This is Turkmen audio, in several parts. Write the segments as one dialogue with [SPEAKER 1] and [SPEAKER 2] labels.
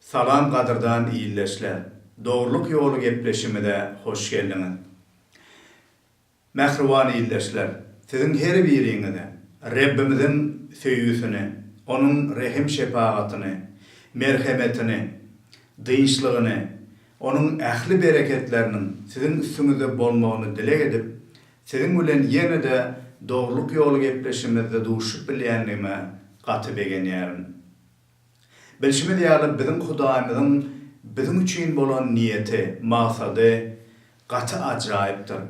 [SPEAKER 1] Salam qadırdan iyilleşler. Doğruluk yolu gepleşimide hoş geldiniz. Mehriban iyilleşler. Sizin her birinize Rabbimizin söýüsini, onun rehim şefaatini, merhametini, dıyışlığını, onun ähli bereketlerinin sizin üstünüzde bolmagyny dilek edip, sizin bilen ýene de doğruluk yolu gepleşimizde duşup bilýänligime gaty begenýärin. Bilşimi diýaly bizim Hudaýymyzyň bizim üçin bolan niyeti, maksady gaty ajaýypdyr.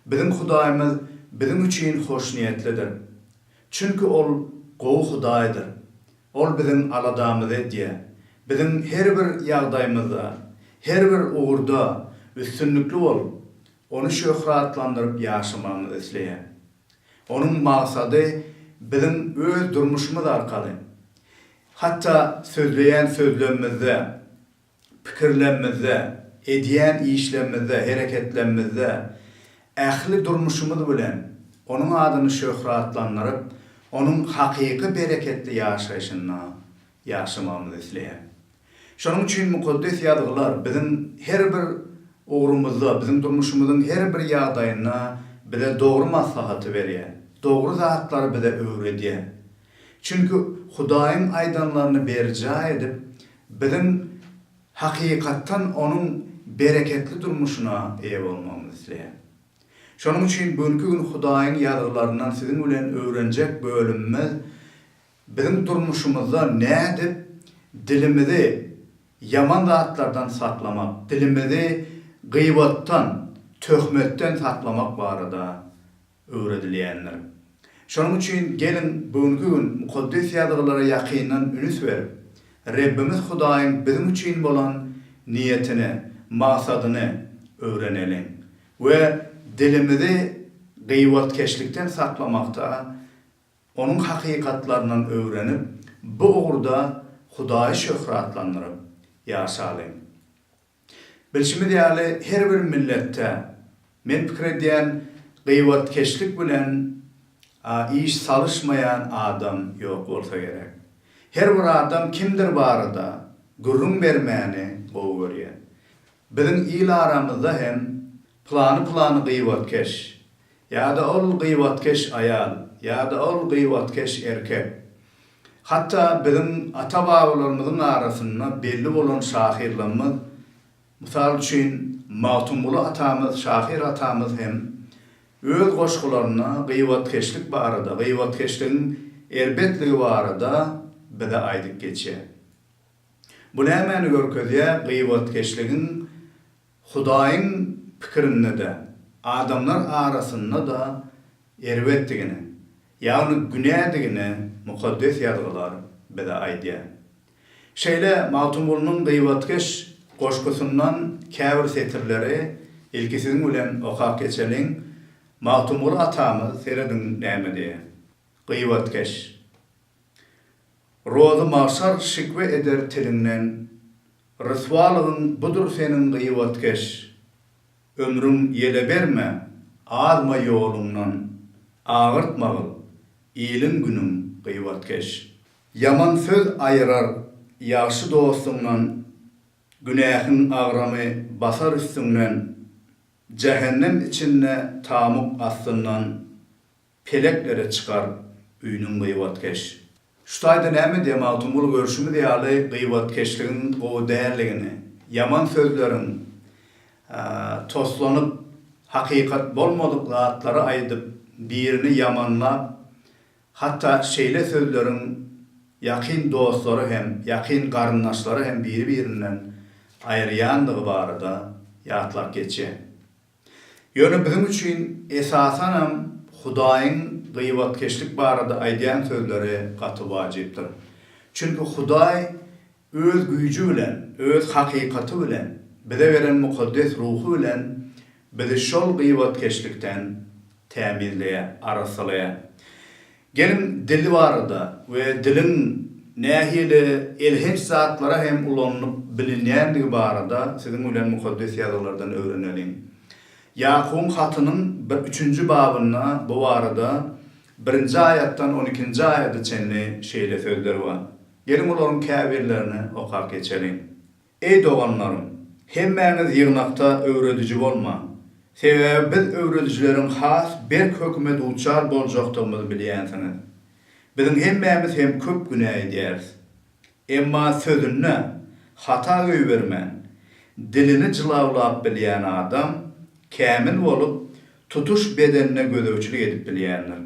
[SPEAKER 1] Bizim Hudaýymyz bizim üçin hoş niyetlidir. Çünkü ol gowy Hudaýdyr. Ol bizim aladamyzy diýe. Bizim her bir ýagdaýymyzda, her bir uğurda üstünlükli ol. Onu şöhratlandyryp ýaşamamyzy isleýär. Onun maksady bizim öz durmuşymyz arkaly, hatta sözleyen sözlerimizde, pikirlerimizde, ediyen işlerimizde, hareketlerimizde, ähli durmuşumuz bilen onun adyny şöhratlandırıp, onun hakiki bereketli yaşayışına yaşamamızı isleýär. Şonuň üçin mukaddes ýazgylar bizim her bir uğrumuzda, bizim durmuşumuzun her bir ýagdaýyna bize doğru maslahaty berýär. Doğru zatlary bize öwredýär. Çünkü Hudaýyň aýdanlaryny berja edip, bizim hakykatdan onun bereketli durmuşuna eýe bolmamyzy isleýär. Şonuň üçin bugünkü gün Hudaýyň ýazgylарyndan sizin bilen öwrenjek bölümimiz bizim durmuşymyzda nädip dilimizi yaman zatlardan saklamak, dilimizi gıybettan, töhmetten saklamak barada öwredilýänler. Şonuň üçin gelin bugünkü gün mukaddes ýazgylara ýakyndan ünüs berip, Rabbimiz Hudaýyň bizim üçin bolan niyetini, maksadyny öwrenelim we dilimizi gıybetkeşlikden saklamakta, onun hakykatlaryny öwrenip, bu uğurda Hudaýy şöhratlandyryp ýaşalyň. Bilşimi diýäli her bir milletde men pikir edýän gıybetkeşlik bilen iş salışmayan adam yok bolsa gerek. Her bir adam kimdir barada gurrun bermäni gowy görýär. Bizim il aramyzda hem plany gıybetkeş, ýa-da ol gıybetkeş ayal, ýa-da ol gıybetkeş erkek. Hatta bizim ata-babalarymyzyň arasynda belli bolan şahirlerimiz, misal üçin Matumulu atamyz, Şahir atamyz hem öz goşgularyna gıybetkeşlik barada, gıybetkeşligiň erbetligi barada bize aýdyp geçýär. Bu nämäni görkezýär? Gıybetkeşligiň Hudaýyň pikirinde de, adamlar arasynda da erbetdigini, ýagny günädigini mukaddes ýazgylar bize aýdýar. Şeýle Matumulunyň gıybetkeş goşgusundan käbir setirleri ilkisiň bilen okap geçeliň. Matumul atamyz seredin näme diýär? Gıybetkeş. Rozy maşar şikwe eder tilinden, rıswalygyň budur senin gıybetkeş. Ömrüm ýele berme, azma ýolundan, ağırtmagyl, iyiliň günüm gıybetkeş. Yaman söz aýyrar ýaşy dostundan, günähin agramy basar üstünden, cehennem içinde tamuk astından peleklere çıkar üýnüň gıybetkeş. Şutaýda näme diýär Matumul görüşimi diýäli gıybetkeşligiň o därligini, yaman sözleriň toslanyp hakykat bolmadyk zatlary aýdyp birini yamanlap, hatta şeýle sözleriň ýakyn dostlary hem ýakyn garyndaşlary hem biri-birinden aýrýandygy barada ýatlap geçýär. Ýöne bizim üçin esasan Hudaýyň gıybetkeşlik barada aýdýan sözleri gaty wajypdyr. Çünki Hudaý öz güýji bilen, öz hakykaty bilen, bize beren mukaddes ruhu bilen bizi şol gıybetkeşlikden täminleýär, arasalaýar. Gelin dili barada we dilin nähili elhenç zatlara hem ulanyp bilinýändigi barada sizin bilen mukaddes ýazgylardan öwrenelim. Yakun hatynyň 3-nji babyna bu barada 1-nji aýatdan 12-nji aýata çenli şeýle sözleri bar. Gelin olaryň käbirlerini okap geçelim. Ey doganlarym, hemmäňiz ýygnakda öwredici bolma. Sebäbi biz öwredijilerin has bir hökümet uçar boljakdygymy bilýänsiňiz. Biziň hemmämiz hem köp günah edýäris. Emma sözüne hata göýbermän, dilini jylawlap bilýän adam kämil bolup tutuş bedenine gözöwçilik edip bilýändir.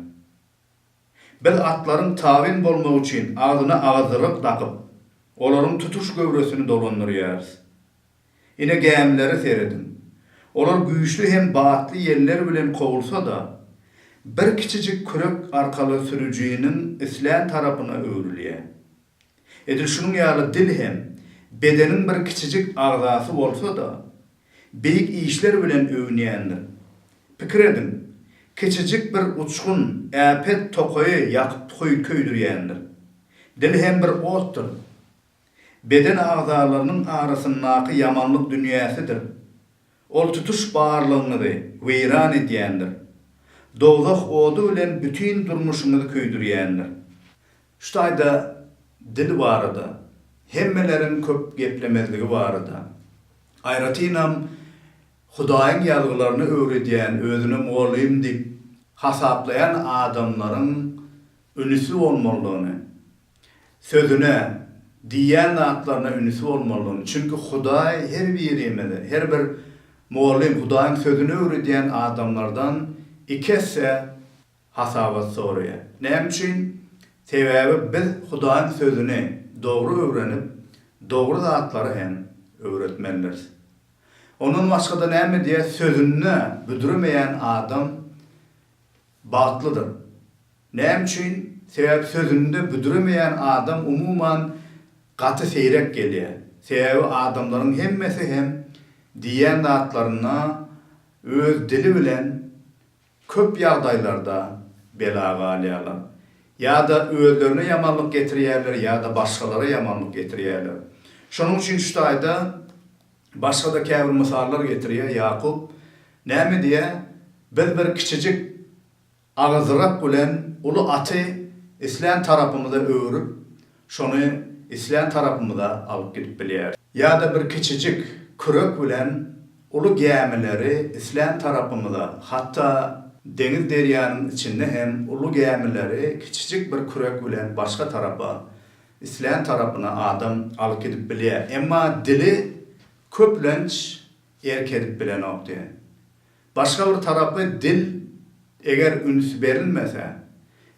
[SPEAKER 1] Biz atlaryň tabin bolmak üçin agzyna agzyryk takyp, olaryň tutuş göwresini dolandyrýarys. Ine gämleri seredin. Olar güýçli hem batly yerler bilen kowulsa da, bir kiçijik kürek arkaly sürüjiginiň islen tarapyna öwrilýär. Edil şunun ýaly dil hem bedenin bir kiçijik agzasy bolsa da, beýik işler bilen öwnýändir. Pikir edin, kiçijik bir uçkun äpet tokaýy ýakyp köýdürýändir. Dil hem bir otdur. Beden agzalarynyň arasyndaky yamanlyk dünýäsidir. Ol tutuş barlygyny weýran edýändir. Dowzak odu bilen bütün durmuşyňyzy köýdürýändir. Şu taýda dil barada, hemmeleriň köp geplemezligi barada. Aýratynam Hudaýyň ýalgylaryny öwredýän, özüne mogolym diýip hasaplayan adamlaryň ünüsi bolmalygyny, sözüne, diýen zatlaryna ünüsi bolmalygyny. Çünki Hudaý her bir ýerinde, her bir mogolym Hudaýyň sözüne öwredýän adamlardan ikese hasabat soraýar. Näme üçin? Sebäbi biz Hudaýyň sözüni dogry öwrenip, dogry zatlary hem öwretmeliyiz. Onun başga da näme diýe sözüne büdürmeýän adam batlydyr. Näme üçin? Sebäbi sözünde büdürmeýän adam umuman gaty seýrek gelýär. Sebäbi adamlaryň hemmesi hem diýen zatlaryna öz dili bilen köp ýagdaýlarda belaga alýarlar. Ya da özlerine yamanlyk getirýärler, ya da başgalara yamanlyk getirýärler. Şonuň üçin şu taýda başga da käbir misallar getirýär Ýakup. Näme diýe? Biz bir kiçijik agzyrak bilen uly aty islen tarapymyza öwrüp, şonu islen tarapymyza alyp gidip bilýär. Ya da bir kiçijik kürek bilen uly gämileri islen tarapymyza, hatda deniz derýanyň içinde hem uly gämileri kiçijik bir kürek bilen başga tarapa, islen tarapyna adam alyp gidip bilýär. Emma dili köplenç erkedip bilen okdy. Başga bir tarapy dil eger ünüsi berilmese,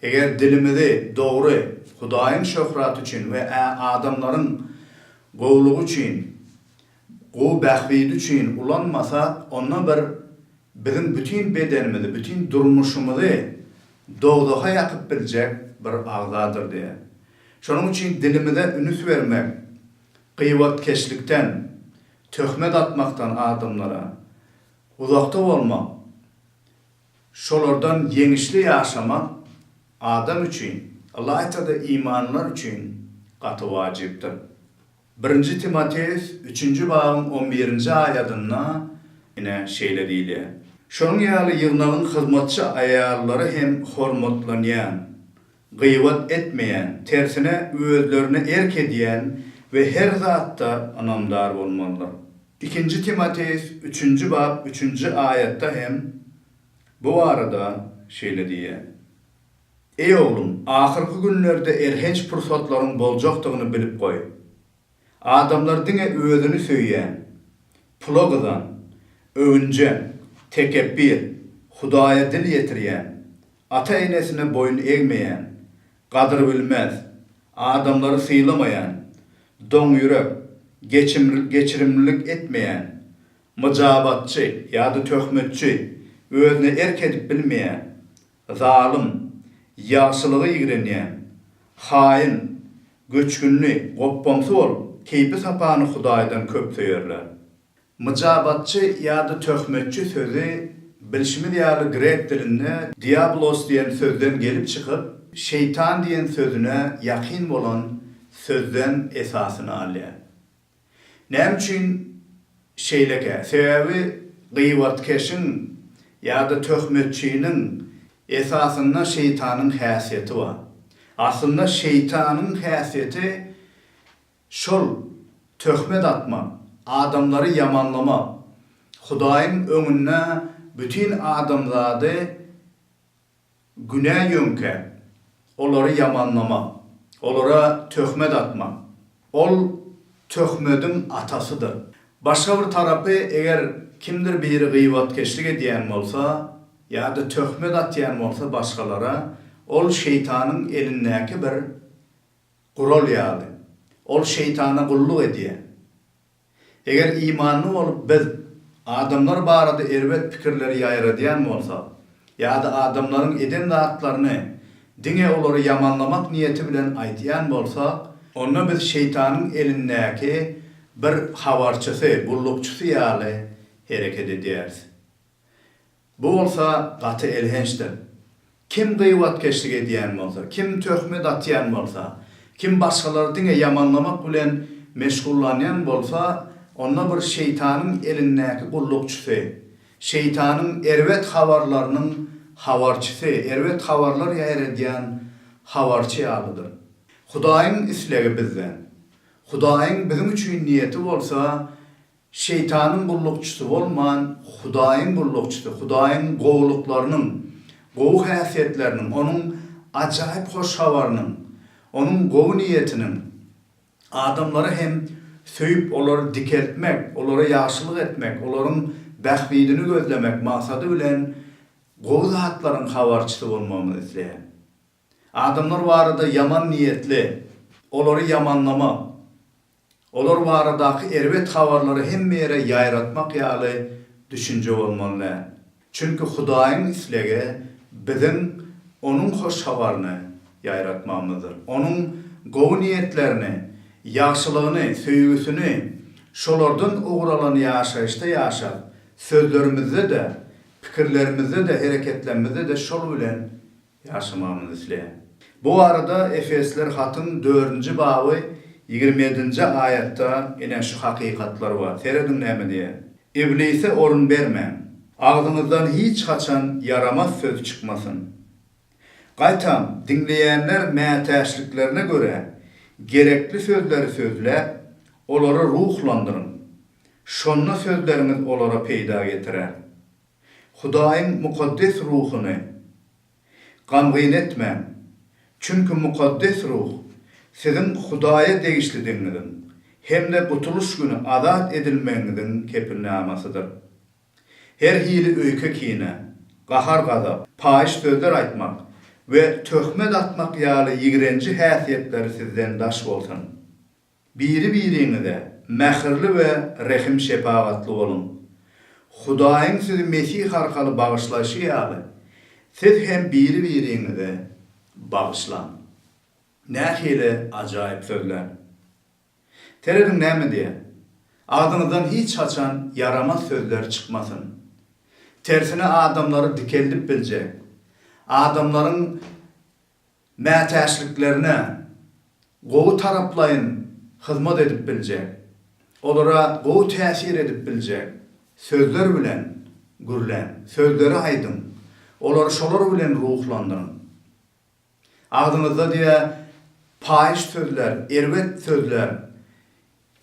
[SPEAKER 1] eger dilimizi dogry Hudaýyň şöhraty üçin we adamlaryň gowlugy üçin, gow bäxtiydi üçin ulanmasa, onda bir bizim bütün bedenimizi, bütün durmuşumuzu dogdaha ýakyp biljek bir agzadyr diýär. Şonuň üçin dilimize ünüs vermek, gıýbatkeşlikden, töhmet atmaktan adamlara uzakta bolmak, şolardan yeňişli ýaşamak adam üçin, Allah aýtdy imanlar üçin gaty wajypdyr. 1 Timoteus 3. babyň 11-nji aýatyna ine şeýle diýilýär. Şonuň ýaly ýygnagyň hyzmatçy aýallary hem hormatlanýan, gıýbat etmeýän, tersine özlerini erk edýän we her zatda anamdar bolmalydyr. 2 Timoteus 3. bab 3. aýatda hem bu arada şeýle diýär. Ey oğlum, ahirki günlerde erhenç pursatlaryň boljakdygyny bilip goý. Adamlar diňe özüni söýýän, pula gyzan, övünjen, tekebbir, Hudaýa dil ýetirýän, ata enesine boyun eğmeýän, gadyr bilmez, adamlary syýlamaýan, doň ýürek, geçirimlilik etmeýän, myjabatçy ýa-da töhmetçi, özüne erk edip bilmeýän, zalim, ýagşylygy ýigrenýän, haýyn, göçkünli, goppamsy bolup, keýpi sapany Hudaýdan köp söýerler. Myjabatçy ýa-da töhmetçi sözi bilişimiz ýaly grek dilinde diablos diýen sözden gelip çykyp, şeytan diýen sözüne ýakyn bolan sözden esasyny alýar. Näme üçin şeýleke? Sebäbi gıýbatkeşiň ýa-da töhmetçiniň esasynda şeytanyň häsiýeti bar. Aslında şeytanyň häsiýeti şol töhmet atma, adamları yamanlama, Hudaýyň öňünde bütün adamlary günä yönke, olary yamanlama, olara töhmet atma. Ol töhmedin atasıdır. Başka bir tarapy eger kimdir biri gıýbatkeşlik edýän bolsa, ýa-da töhmet atýan bolsa başgalara, ol şeytanyň elindäki bir gural ýaly. Ol şeytana gulluk edýär. Eger imanly bolup biz adamlar barada erbet pikirleri ýaýradýan bolsa, ýa-da adamlaryň eden zatlaryny diňe olary yamanlamak niyeti bilen aýtýan bolsak, onda biz şeytanyň elindäki bir habarçysy, gullukçysy ýaly hereket edýäris. Bu bolsa gaty elhençdir. Kim gıýbatkeşlik edýän bolsa, kim töhmet atýan bolsa, kim başgalary diňe yamanlamak bilen meşgullanýan bolsa, onda bir şeytanyň elindäki gullukçysy, şeytanyň erwet habarlarynyň habarçysy, erwet habarlar ýaýradýan habarçy ýalydyr. Hudaýyň islegi bizden. Hudaýyň bizim üçin niyeti bolsa, şeytanyň gullukçysy bolman, Hudaýyň gullukçysy, Hudaýyň gowluklarynyň, gowy häsiýetleriniň, onuň ajaýyp hoş habarynyň, onuň gowy niyetiniň adamları hem söýüp olary dikeltmek, olara ýaşylyk etmek, olaryň bäxtligini gözlemek maksady bilen gowy zatlaryň habarçysy bolmamy isleýär. Adamlar barada yaman niyetli, olary yamanlama, olar baradaky erwet habarlary hemmeýere ýaýratmak ýaly düşünje bolmaly. Çünki Hudaýyň islegi biziň onuň hoş habaryny ýaýratmamyzdyr. Onuň gowy niyetlerini, ýaşylygyny, söýgüsini şolardan oguralan ýaşaýyşda ýaşap, sözlerimizde de, pikirlerimizde de, hereketlerimizde de şol bilen ýaşamamyzy isleýär. Bu arada Efesler hatyň 4-nji baby 27-nji aýatda ene şu hakykatlar bar. Seredin näme diýär? İblise orun berme. Ağzınızdan hiç kaçan yaramaz söz çıkmasın. Gaýtam, dinleýänler mätäşliklerine göre gerekli sözleri sözle, olara ruhlandırın. Şonna sözleriniz olara peýda getirer. Hudaýyň mukaddes ruhuny gamgyn etme. Çünkü mukaddes ruh sizin Hudaýa degişlidiňiziň hem de gutuluş günü azat edilmeňiziň kepilnamasıdır. Her hili öýke kine, gahar gazap, paýyş sözler aýtmak ve töhmet atmak ýaly ýigrenji häsiýetleri sizden daş bolsun. Biri-biriňize mähirli we rehim şepagatly bolun. Hudaýyň sizi Mesih arkaly bagyşlaşy ýaly siz hem biri-biriňize bagyşlan. Nähili ajaýyp sözler. Teredin näme diýär? Ağzınızdan hiç haçan yaramaz sözler çıkmasın. Tersine adamları dikeldip biljek. Adamlaryň mätäşliklerine gowy taraplayın hyzmat edip biljek. Olara gowy täsir edip biljek. Sözler bilen gürlen, sözleri aýdyn. Olary şolar bilen ruhlandyryn. Ağzınızda diýär paýyş sözler, erwet sözler,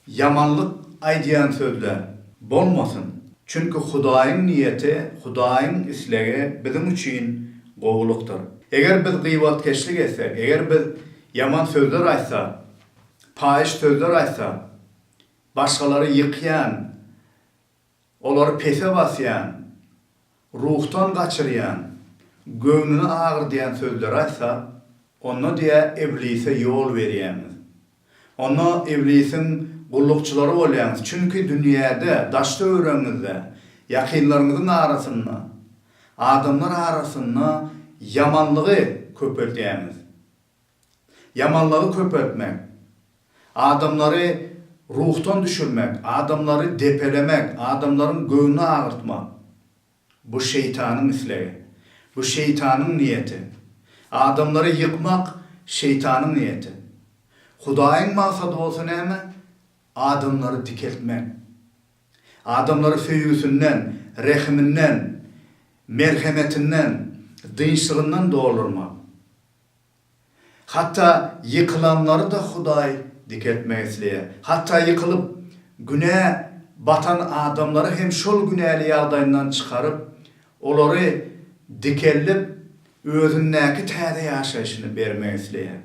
[SPEAKER 1] yamanlyk aýdýan sözler bolmasyn. Çünkü Hudaýyň niyeti, Hudaýyň islegi bizim üçin gowlukdyr. Eger biz gıýbatkeşlik etsek, eger biz yaman sözler aýtsak, paýyş sözler aýtsak, başgalary ýykýan, olary pese basýan, ruhtan gaçyrýan, göwnüni agyrdyýan sözler aýtsak, onda diýär iblise ýol berýärmiz. Onda iblisiň gullukçylary bolýarmyz. Çünki dünýäde, daş döwrüňizde, ýakynlaryňyzyň arasynda, adamlar arasynda yamanlygy köpeltýärmiz. Yamanlygy köpeltmek, adamlary ruhtan düşürmek, adamlary depelemek, adamlaryň göwnüni agyrtmak. Bu şeytanyň islegi, bu şeytanyň niyeti. Adamları yıkmak şeytanyň niyeti. Hudaýyň maksady bolsa näme? Adamları dikeltmek. Adamları söýgüsünden, rehiminden, merhemetinden, dynçlygyndan doldurmak. Hatta yıkılanları da Hudaý dikeltmeýsliýe. Hatda ýykylyp güne batan adamları hem şol günäli ýagdaýyndan çykaryp, olary dikellip özündäki täze ýaşaýyşyny bermeýsliýe.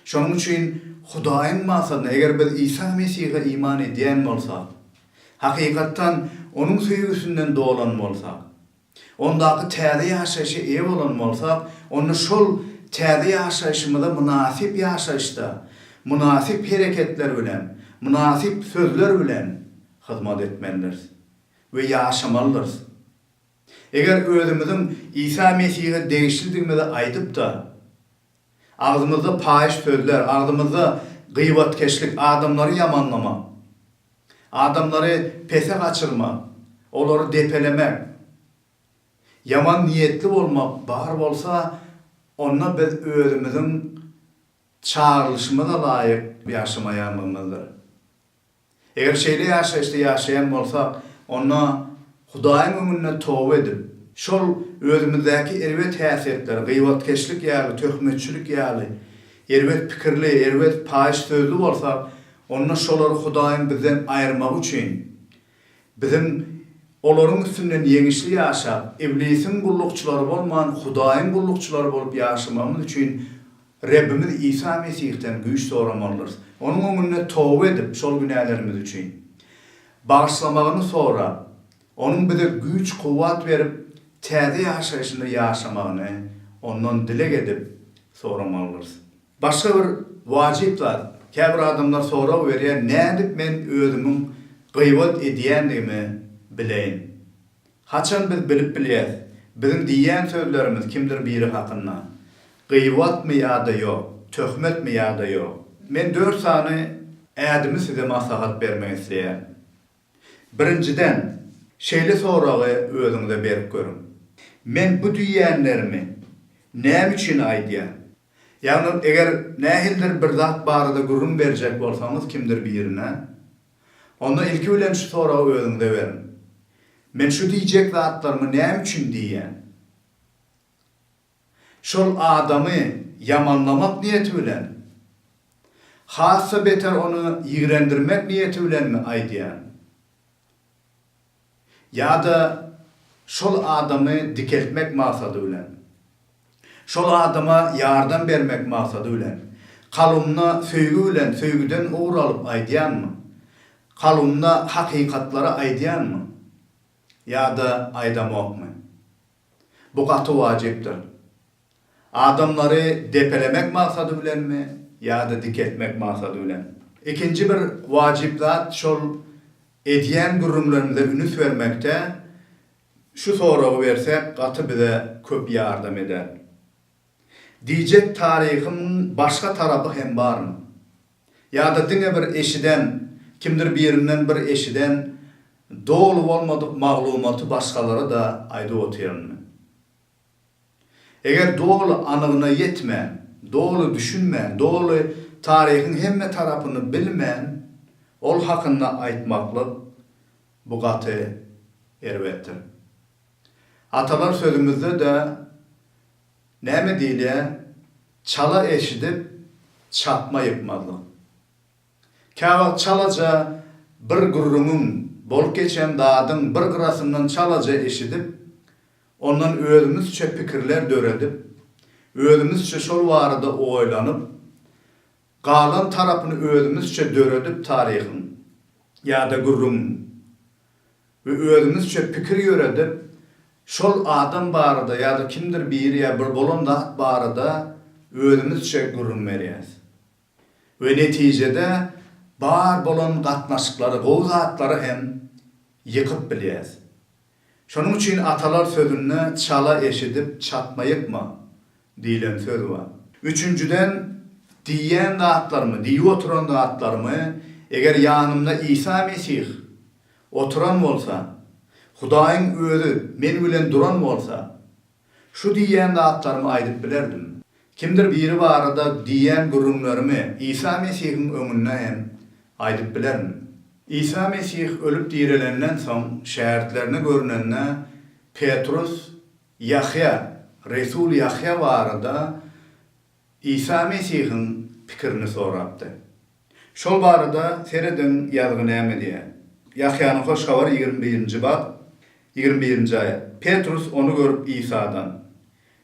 [SPEAKER 1] Şonuň üçin Hudaýyň maksadyna eger biz İsa Mesih'e iman edýän bolsak, hakykatdan onuň söýgüsünden dolan bolsak, ondaky täze ýaşaýyşy eýe bolan bolsak, onu şol täze ýaşaýyşymyza munasip ýaşaýyşda, munasip hereketler bilen, munasip sözler bilen hyzmat etmeliyiz we ýaşamalydyr. Eger özümizin İsa Mesih'e degişlidigimizi aýdyp da, ağzımızda paýyş sözler, ağzımızda gıýbatkeşlik, adamları yamanlama, adamları pese kaçırma, olary depelemek, yaman niyetli olmak bar bolsa, onna biz özümizin çağrılışymyza laýyk ýaşamaýanmyzdyr. Eger şeýle ýaşaýyşda ýaşaýan bolsak, onna Hudaýyň öňünde towba edip, şol özümizdäki erwet häsiýetler, gıýbatkeşlik ýaly, töhmetçilik ýaly, erwet pikirli, erwet paýyş sözlü bolsak, onna şolary Hudaýyň bizden aýyrmak üçin, bizim olaryň üstünden ýeňişli ýaşap, iblisiň gullukçylary bolman, Hudaýyň gullukçylary bolup ýaşamamyz üçin Rabbimiz İsa Mesih'ten güýç soramalydyr. Onuň öňünde towba edip, şol günälerimiz üçin bagyşlamagyny sorap, onun bize güç, kuvvet verip, täze ýaşaýyşynda ýaşamagyny ondan dilek edip soramalydyr. Başga bir wajyp bar. Käbir adamlar sorap berýär, nädip men özümiň gıýbat edýändigimi bileýin. Haçan biz bilip bilýär. Bizim diýen sözlerimiz kimdir biri hakynda? Gıýbatmy ýa-da ýok, töhmetmi ýa-da ýok. Men 4 sany ädimi size maslahat bermek isleýär. Birinciden, şeýle soragy özüňize berip görüň. Men bu diýenlerimi näme üçin aýdýar? Ýagny eger nähildir bir zat barada gurrun berjek bolsaňyz kimdir birine, onda ilki bilen şu soragy özüňize berin. Men şu diýjek zatlarmy näme üçin diýen? Şol adamy yamanlamak niýeti bilen, hassa beter onu ýigrendirmek niýeti bilenmi aýdýan? Ya-da şol adamı dikeltmek maksady bilen, şol adama yardım bermek maksady bilen, kalumna söýgü bilen söýgüden uğralyp aýdýanmy? Kalumna hakykatlara aýdýanmy? Ya-da aýdamakmy? Bu gaty wajypdyr. Adamları depelemek maksady bilenmi? Ya-da dikeltmek maksady bilen? İkinci bir wajyplat şol edýän gurrunlarymyza ünüs vermekde, şu soragy bersek gaty bize köp ýardam eder. Diýjek taryhyň başga tarapy hem barmy? Ýa-da diňe bir eşiden, kimdir birinden bir eşiden dolu bolmadyk maglumaty başgalara da aýdyp oturýarmy? Eger dolu anygyna ýetmän, dolu düşünmän, dolu taryhyň hemme tarapyny bilmän, ol hakynda aýtmaklyk bu gaty erwetdir. Atalar sözümüzde de näme diýilýär? Çala eşidip çatma ýykmalyk. Käwagt çalaja bir gurrunun bolup geçen dadyň bir gyrasyndan çalaja eşidip, ondan özümizçe pikirler döredip, özümizçe şol barada oýlanyp, galan tarapyny özümizçe döredip taryhyň ýa-da gurrun we özümizçe pikir ýöredip, şol adam barada ýa-da kimdir biri ýa bir bolan zat barada özümizçe gurrun berýäs. We netijede bar bolan gatnaşyklary, gowy zatlary hem ýykyp bilýäs. Şonuň üçin atalar sözüne çala eşidip çatma ýykma diýilen söz bar. Üçüncüden, diýen zatlarmy, diýip oturan zatlarmy eger ýanymda İsa Mesih oturan bolsa, Hudaýyň özü men bilen duran bolsa, şu diýen zatlarmy aýdyp bilerdim. Kimdir biri barada diýen gurrunlarymy İsa Mesihiň öňünde hem aýdyp bilerdim. İsa Mesih ölüp dirilenden soň şähertlerine görünende Petrus, Yahya, Resul Yahya barada İsa Mesih'in pikirini sorapdy. Şol barada seredin yazgı näme diye. Yahyanyň hoş habar 21-nji bab 21-nji ayet. Petrus onu görüp İsa'dan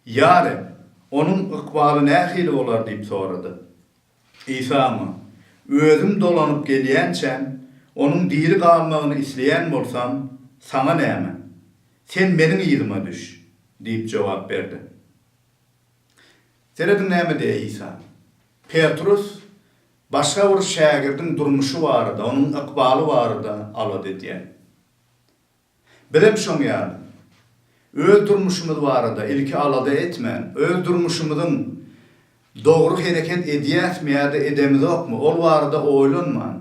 [SPEAKER 1] "Ýare, onuň ykbaly nähili bolar?" diýip sorady. İsa mı? "Özüm dolanyp gelýänçä, onuň diri galmagyny isleýän bolsam, sana näme? Sen meniň ýylyma düş." diýip jogap berdi. Seredin näme diýe İsa? Petrus başga bir şägirdiň durmuşy barada, onuň ykbaly barada alady diýen. Bilem şoň ýa. Öz durmuşymyz barada ilki alada etmän, öz durmuşymyzyň dogry hereket edýäsmi ýa-da edemizokmy? Ol barada oýlanman.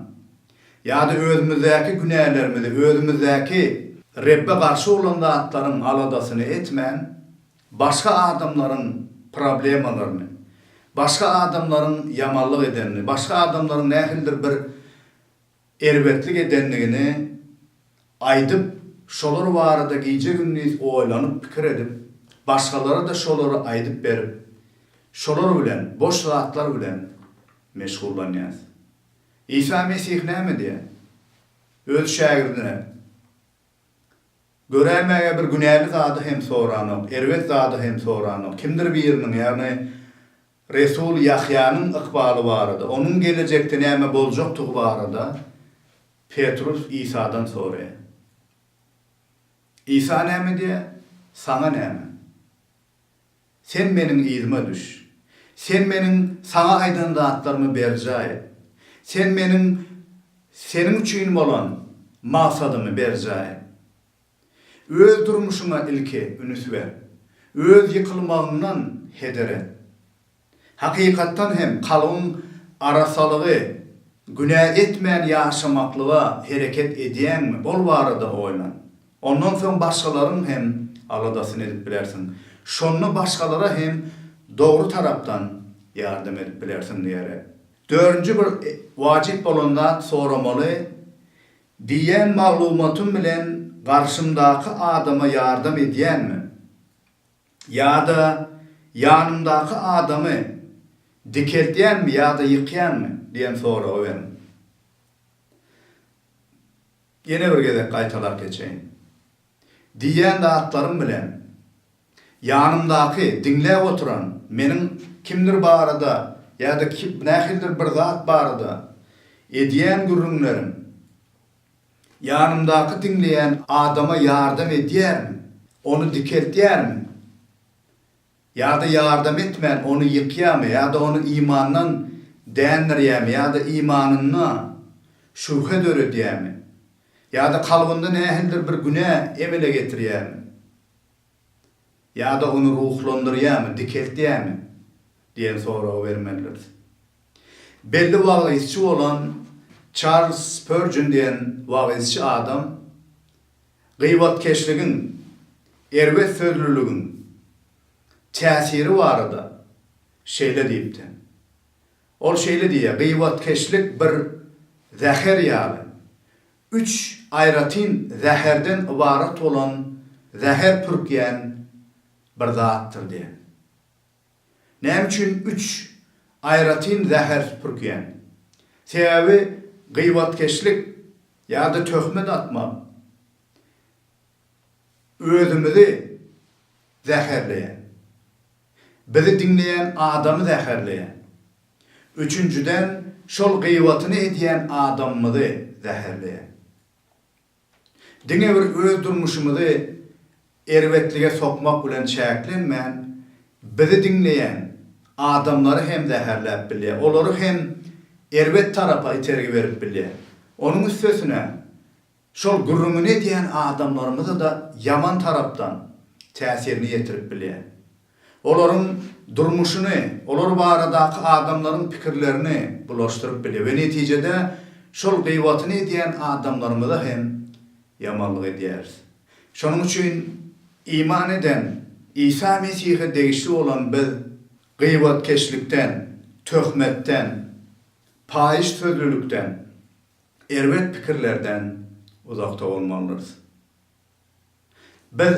[SPEAKER 1] Ýa-da özümizdäki günälerimizi, özümizdäki Rebbe garşy bolan zatlaryň aladasyny etmän, başga adamlaryň problemalaryny, başga adamlaryň yamanlyk edenini, başga adamlaryň nähildir bir erbetlik edenligini aýdyp, şolar barada gije gündüz oýlanyp pikir edip, başgalara da şolary aýdyp berip, şolar bilen, boş zatlar bilen meşgullanýar. İsa Mesih näme diýer? Öz şägirdine görämäge bir günäli zady hem soranyp, erwet zady hem soranyp, kimdir biriniň, ýagny Resul Yahyanyň ykbaly barada, onuň gelecekde näme boljakdygy barada Petrus İsa'dan soraýar. İsa näme diýer? Sana näme? Sen meniň ýylyma düş. Sen meniň sana aýdan zatlarymy berjäň. Sen senin üçin bolan maksadymy berjäň. Öz durmuşuma ilki ünüs ver. Öz yıkılmağından heder et. Hakikattan hem kalın arasalığı, günah etmeyen yaşamaklığa hareket ediyen mi? Bol barada oylan. Ondan sonra başkalarının hem aladasını edip bilersin. Şonunu başkalara hem doğru taraftan yardım edip bilersin diyerek. Dördüncü bir vacip bolanda soramalı. Diyen maglumatın bilen karşımdaki adama yardım ediyen mi? Ya da yanımdaki adamı dikeltyen mi ya da yıkayan mı? Diyen soru o benim. Yine bir gede kaytalar geçeyim. Diyen de atlarım bilen, yanımdaki dinle oturan, menin kimdir barada ya da nähildir bir zat barada ediyen gürrünlerim, yanımdaki dinleyen adama yardım ediyer mi? Onu dikeltyer mi? Ya da yardım etmen, onu yıkıya mı? Ya da onu imandan değindir mi? Ya da imanına şüphe dörü diye mi? Ya da kalbinde nähildir bir günah emele getiriyor mi? Ya da onu ruhlandırıyor mu? Dikeltiyor mi? Diyen soru vermelidir. Belli vaizçi olan Charles Spurgeon diyen vaizçi adam, gıybatkeşligin, ervet sözlülüğün tesiri varada şeyle deyipti. Ol şeyle diye, gıybatkeşlik bir zäher ýaly. 3 ayratin zäherden ibaret olan zäher pürkýän bir zatdyr diye. Näme üçin 3 ayratin zäher pürkýän? Sebebi gıybatkeşlik ya da töhmet atmak özümüzi zäherleýär. Bizi dinleýän adamy zäherleýär. Üçüncüden şol gıybatyny edýän adamymyzy zäherleýär. Diňe bir öz durmuşymyzy erwetlige sokmak bilen çäklenmän, bizi dinleýän adamlary hem zäherläp bilýär. Olary hem erwet tarapa itergi berip bilýär. Onuň üstesine şol gürrüňini edýän adamlarymyza da yaman tarapdan täsirini ýetirip bilýär. Olaryň durmuşyny, olar baradaky adamlaryň pikirlerini bulaşdyryp bilýär. Ve netijede şol gıybatyny edýän adamlarymyza hem yamanlyk edýär. Şonuň üçin iman eden İsa Mesih'e degişli olan biz gıybatkeşlikten, töhmetten, paýyş sözlülükden, erwet pikirlerden uzakta olmalıyız. Biz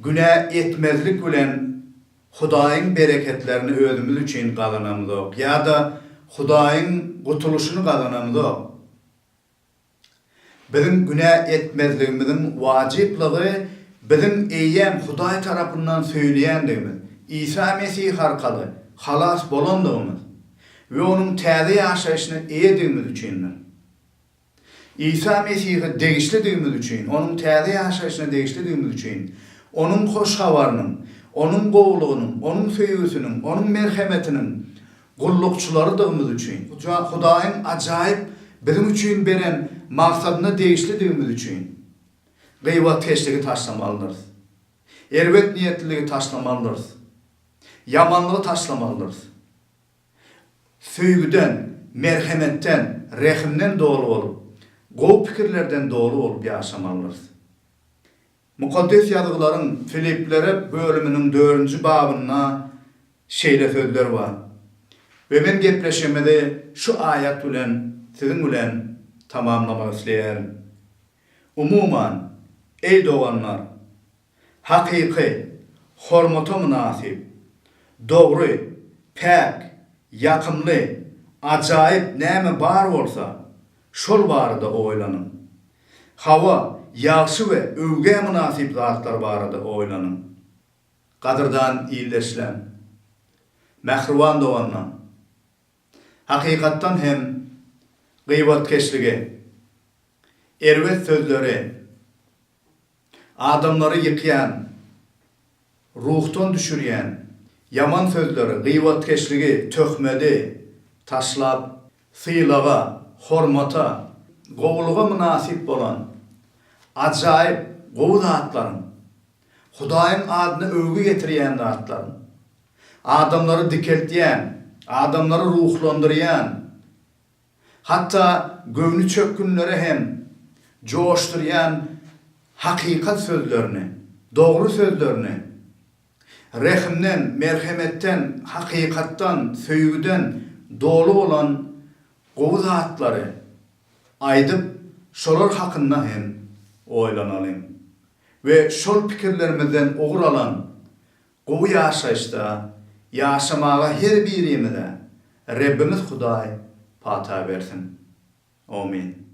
[SPEAKER 1] günah etmezlik bilen Hudaýyň bereketlerini özümüz üçin gazanamyzok ya da Hudaýyň gutuluşyny gazanamyz. Bizim günah etmezligimiziň wajyplygy bizim eýem Hudaý tarapyndan söýleýändigimiz, İsa Mesih arkaly halas bolandygymız we onuň täze ýaşaýyşyny eýedigimiz üçindir. İsa Mesih'i degişlidigimiz üçin, onuň täze ýaşaýyşyna degişlidigimiz üçin, onuň hoş habarynyň, onuň gowlugynyň, onuň söýgüsiniň, onuň merhemetiniň gullukçularydygymyz üçin, Hudaýyň ajaýyp bizim üçin beren maksadyna degişlidigimiz üçin gıybet keşligi taşlamalydyr. Erwet niýetliligi taşlamalydyr. Yamanlygy taşlamalydyr. Söýgüden, merhemetten, rehimden dolu bolup, gowy pikirlerden dolu bolup ýaşamalydyr. Mukaddes ýazgylaryň Filiplere bölüminiň 4-nji babyna şeýle sözler bar. Ve men gepleşemede şu aýat bilen siziň bilen tamamlamak isleýärim. Umuman, ey doganlar, hakyky, hormata münasip, dogry, pak, yakymly, ajaýyp näme bar bolsa, şol barada oýlanyň. Hawa, ýagşy we öwge münasip zatlar barada oýlanyň. Gadyrdan iýleşlen, mähruwan doganlar, hakykatdan hem gıybet keşligi, erwet sözleri, adamları yıkayan, ruhtan düşürýän, yaman sözleri, gıybet keşligi, töhmedi, taşlap, syýlaga, hormata, gowluga münasip bolan, ajaýyp gowy zatlaryň, Hudaýyň adyna öwgi getirýän zatlaryň, adamları dikeltýän, adamları ruhlandyrýan, hatta göwnü çökkünlere hem joşdurýan hakykat sözlerini, dogry sözlerini, rehimden, merhemetten, hakykattan, söýgüden dolu bolan gowy zatlary aýdyp şolar hakynda hem oýlanalyň we şol pikirlerimizden ogur alan gowy ýaşaýyşda ýaşamaga her birimize Rabbimiz Hudaý pata bersin. Amin.